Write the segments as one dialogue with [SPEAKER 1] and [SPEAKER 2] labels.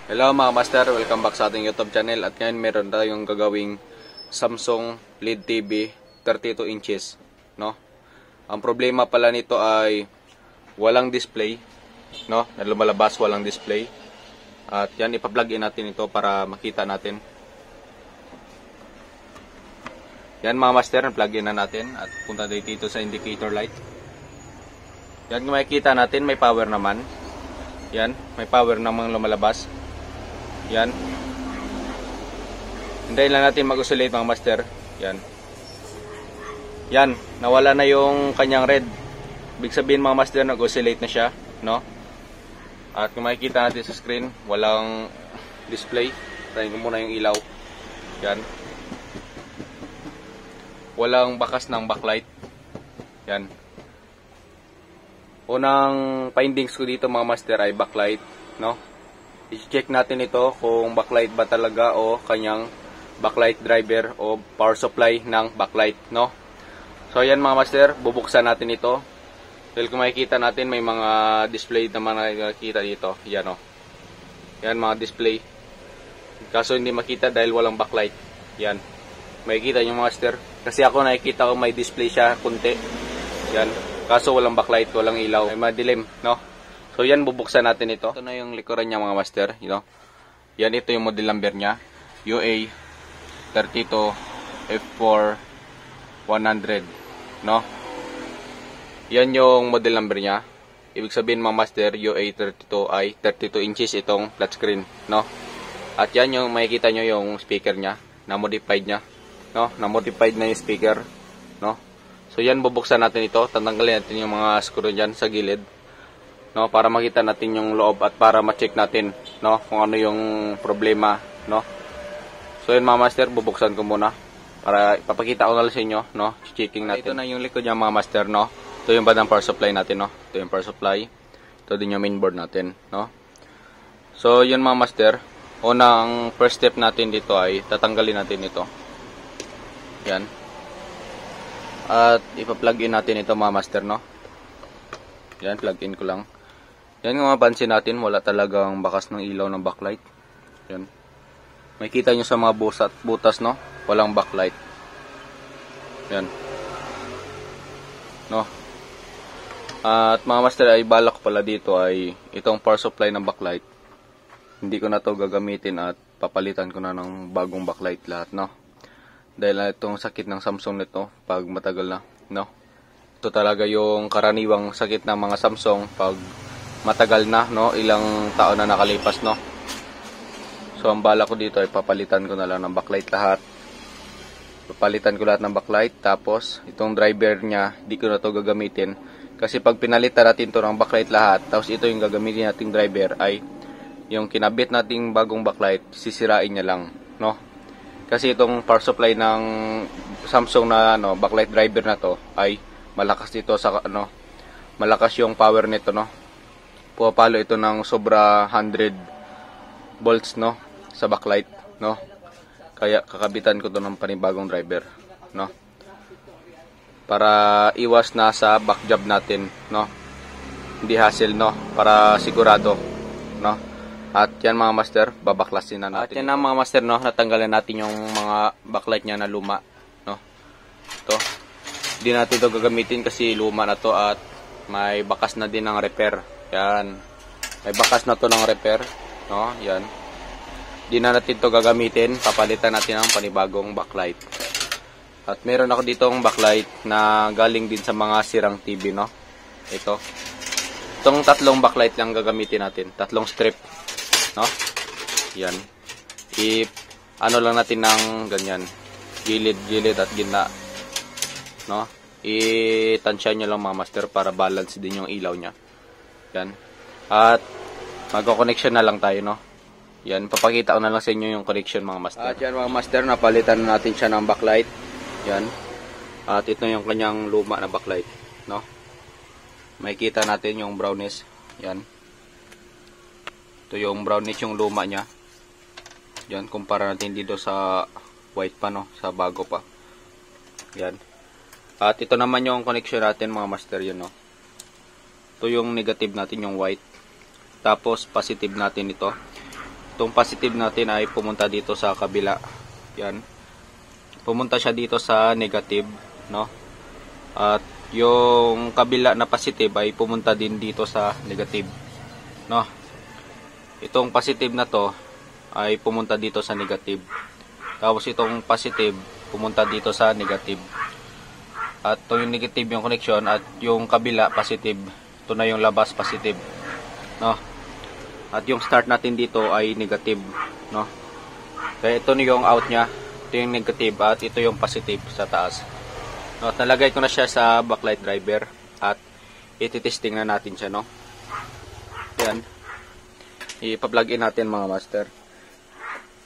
[SPEAKER 1] Hello mga master, welcome back sa ating YouTube channel. At ngayon meron tayong gagawing Samsung LED TV 32 inches, no? Ang problema pala nito ay walang display, no? Na lumalabas, walang display. At yan, ipa-plug in natin ito para makita natin. Yan mga master, plug in na natin at punta dito sa indicator light. Yan, kung makikita natin, may power naman. Yan, may power namang lumalabas. Yan. Hintayin lang natin mag-oscillate mga master. Yan. Yan, nawala na yung kanyang red. Ibig sabihin mga master, nag-oscillate na siya, no? At kung makikita natin sa screen, walang display. Tayin ko muna yung ilaw. Yan. Walang bakas ng backlight. Yan. Unang findings ko dito mga master ay backlight, no? I-check natin ito kung backlight ba talaga o kanyang backlight driver o power supply ng backlight, no? So yan mga master, bubuksan natin ito. Dahil kung makikita natin may mga display naman nakikita dito. Yan o. Yan mga display. Kaso hindi makita dahil walang backlight. Yan. Makikita nyo mga master. Kasi ako nakikita ko may display siya kunti. Yan. Kaso walang backlight, walang ilaw. May madilim, no? So yan, bubuksan natin ito. Ito na yung likuran niya mga master, you know. Yan, ito yung model number niya. UA32 F4 100, no? Yan yung model number niya. Ibig sabihin mga master, UA32 ay 32 inches itong flat screen, no? At yan yung makikita nyo yung speaker niya, na-modified niya, no? Na-modified na yung speaker, no? So yan, bubuksan natin ito. Tatanggalin natin yung mga screw dyan sa gilid, no, para makita natin yung loob at para ma-check natin, no, kung ano yung problema, no. So yun mga master, bubuksan ko muna para ipapakita ko na lang sa inyo, no, checking natin. Ito na yung likod niya mga master, no. Ito yung badang power supply natin, no. Ito yung power supply. Ito din yung mainboard natin, no. So yun mga master, unang first step natin dito ay tatanggalin natin ito. Yan. At ipa-plug in natin ito mga master, no. Yan, plug in ko lang. Yan, kung mapansin natin, wala talagang bakas ng ilaw ng backlight. Yan. Makikita nyo sa mga butas, no? Walang backlight. Yan. No? At mga master, ay balak pala dito ay itong power supply ng backlight. Hindi ko na to gagamitin at papalitan ko na ng bagong backlight lahat, no? Dahil itong sakit ng Samsung nito pag matagal na, no? Ito talaga yung karaniwang sakit ng mga Samsung pag matagal na, no? Ilang taon na nakalipas, no? So ang bala ko dito ay papalitan ko na lang ng backlight lahat. Papalitan ko lahat ng backlight, tapos itong driver niya di ko na to gagamitin kasi pag pinalitan natin to ng backlight lahat, tapos ito yung gagamitin nating driver, ay yung kinabit nating bagong backlight sisirain niya lang, no? Kasi itong power supply ng Samsung na ano, backlight driver na to ay malakas dito sa ano, malakas yung power nito, no. Pumapalo ito ng sobra 100 volts, no, sa backlight, no. Kaya kakabitan ko to ng panibagong driver, no. Para iwas na sa back job natin, no. Hindi hassle, no, para sigurado, no. At yan mga master, babaklasin na natin. At yan na mga master, no, natanggalan natin yung mga backlight niya na luma, no. Ito. Hindi natin ito gagamitin kasi luma na to at may bakas na din ng repair. Yan. May bakas na to ng repair, no? Yan. Hindi na natin ito gagamitin. Papalitan natin ang panibagong backlight. At meron ako dito ang backlight na galing din sa mga sirang TV, no? Ito. Itong tatlong backlight lang gagamitin natin. Tatlong strip, no? Yan. Ano lang natin ng ganyan. Gilid at gitna, no? I-tansya nyo lang mga master para balance din yung ilaw nya. Yan. At magko-connection na lang tayo, no? Yan, papakita ko na lang sa inyo yung connection mga master. At yan mga master, napalitan na natin siya ng backlight. Yan. At ito yung kanyang luma na backlight, no? Makikita natin yung brownness. Yan. Ito yung brownness yung luma nya. Yan, kumpara natin dito sa white pa, no? Sa bago pa. Yan. At ito naman yung connection natin mga master, yun, no? Ito yung negative natin, yung white. Tapos positive natin ito. itong positive natin ay pumunta dito sa kabila. Yan. Pumunta siya dito sa negative, no? At yung kabila na positive ay pumunta din dito sa negative, no? Itong positive na to ay pumunta dito sa negative. Tapos itong positive pumunta dito sa negative. At ito yung negative yung connection at yung kabila positive. Ito na yung labas positive, no? At yung start natin dito ay negative, no? Kaya ito na yung out niya. Ito yung negative at ito yung positive sa taas. No, at nalagay ko na siya sa backlight driver at ititesting na natin siya, no? Yan. Ipa-plug in natin mga master.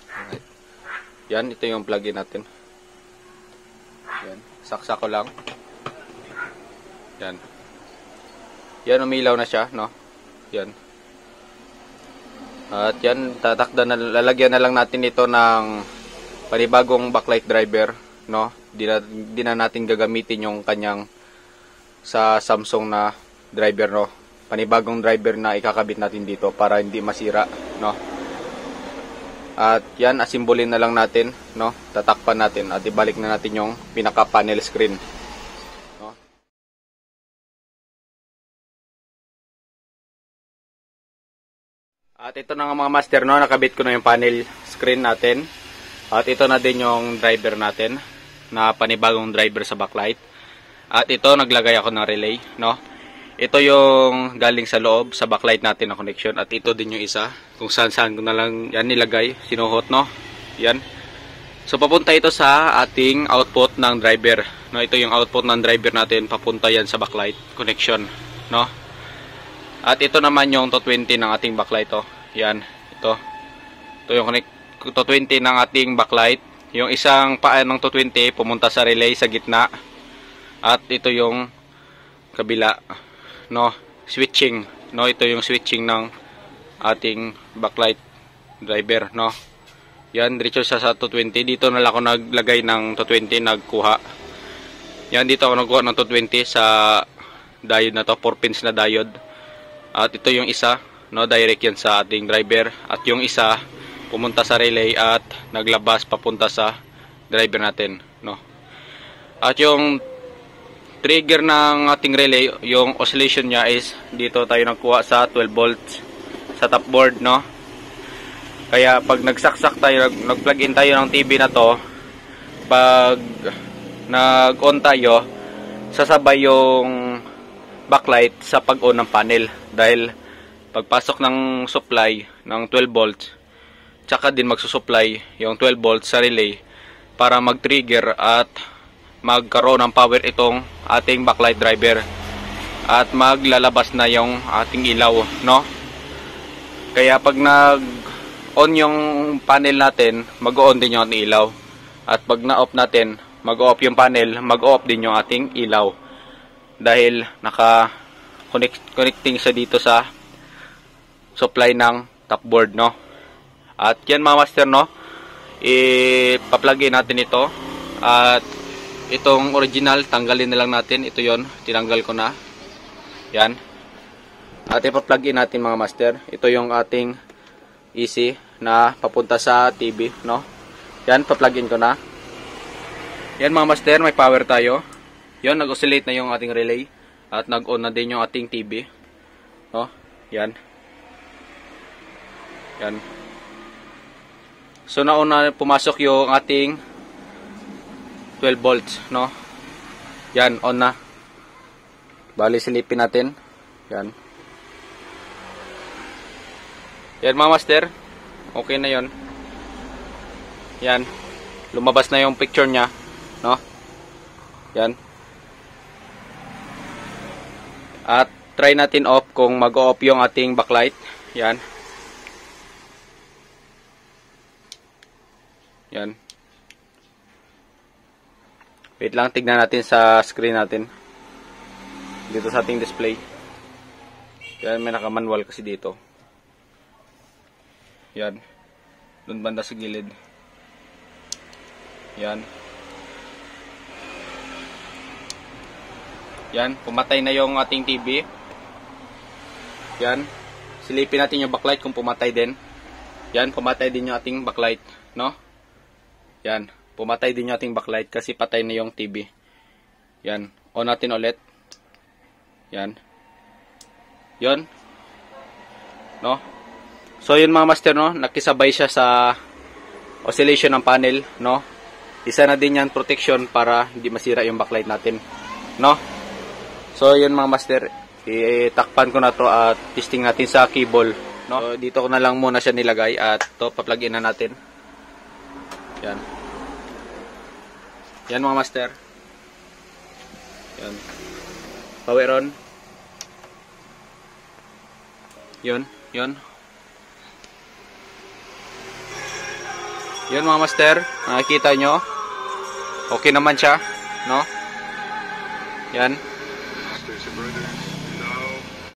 [SPEAKER 1] Alright. Yan, ito yung plug in natin. Yan. Saksa ko lang. Yan. Yan, umilaw na siya, no? Yan. At yan, lalagyan na lang natin ito ng panibagong backlight driver, no? Di na natin gagamitin yung kanyang sa Samsung na driver, no? Panibagong driver na ikakabit natin dito para hindi masira, no? At yan, asimbolin na lang natin, no? Tatakpan natin at ibalik na natin yung pinaka panel screen. At ito na nga mga master, no, nakabit ko na yung panel screen natin. At ito na din yung driver natin na panibagong driver sa backlight. At ito naglagay ako ng relay, no. Ito yung galing sa loob sa backlight natin na connection at ito din yung isa kung saan ko na lang yan nilagay, sinuhot, no. Yan. So papunta ito sa ating output ng driver, no. Ito yung output ng driver natin, papunta yan sa backlight connection, no. At ito naman yung 220 ng ating backlight, oh. Yan, ito. Ito yung 220 ng ating backlight. Yung isang paa ng 220 pumunta sa relay sa gitna. At ito yung kabila, no, switching, no. Ito yung switching ng ating backlight driver, no. Yan, diretso sa 220. Dito na lang ako naglagay ng 220, nagkuha. Yan, dito ako nagkuha ng 220 sa diode na to, 4 pins na diode. At ito yung isa, no, direct yan sa ating driver. At yung isa pumunta sa relay at naglabas papunta sa driver natin, no. At yung trigger ng ating relay, yung oscillation niya is dito tayo nagkuha sa 12 volts sa top board, no. Kaya pag nagsaksak tayo, nag-plug in tayo ng TV na to, pag nag-on tayo, sasabay yung backlight sa pag-on ng panel dahil pagpasok ng supply ng 12 volts tsaka din magsusupply yung 12 volts sa relay para mag-trigger at magkaroon ng power itong ating backlight driver at maglalabas na yung ating ilaw, no. Kaya pag nag-on yung panel natin, mag-on din yung ating ilaw at pag na-off natin, mag-off yung panel, mag-off din yung ating ilaw. Dahil naka-connecting siya dito sa supply ng top board, no. At yan mga master, no, ipa-plug in natin ito. At itong original, tanggalin na lang natin. Ito yon, tinanggal ko na. Yan. At ipa-plug in natin mga master. Ito yung ating AC na papunta sa TV, no. Yan, pa-plug in ko na. Yan mga master, may power tayo. Yon, nag-oscillate na yung ating relay at nag-on na din yung ating TV, no. Yan. Yan. So nauna pumasok yung ating 12 volts, no. Yan, on na. Bali silipin natin. Yan. Yan mga master. Okay na yon. Yan. Lumabas na yung picture niya, no. Yan. At try natin off kung mag-off yung ating backlight. Yan. Yan. Wait lang, tignan natin sa screen natin. Dito sa ating display. Yan, may naka-manual kasi dito. Yan. Doon banda sa gilid. Yan. Yan, pumatay na yung ating TV. Yan. Silipin natin yung backlight kung pumatay din. Yan, pumatay din yung ating backlight, no? Yan, pumatay din yung ating backlight kasi patay na yung TV. Yan, on natin ulit. Yan. Yon. No? So yun mga master, no, nakisabay siya sa oscillation ng panel, no? Isa na din yan protection para hindi masira yung backlight natin, no? So yun mga master, itakpan ko na to at testing natin sa cable, no? So, dito ko na lang muna siya nilagay at to pa-plug in na natin. Yan. Yan mga master. Yan. Power on. Yun, yun. Yun mga master, nakikita nyo. Okay naman siya, no? Yan.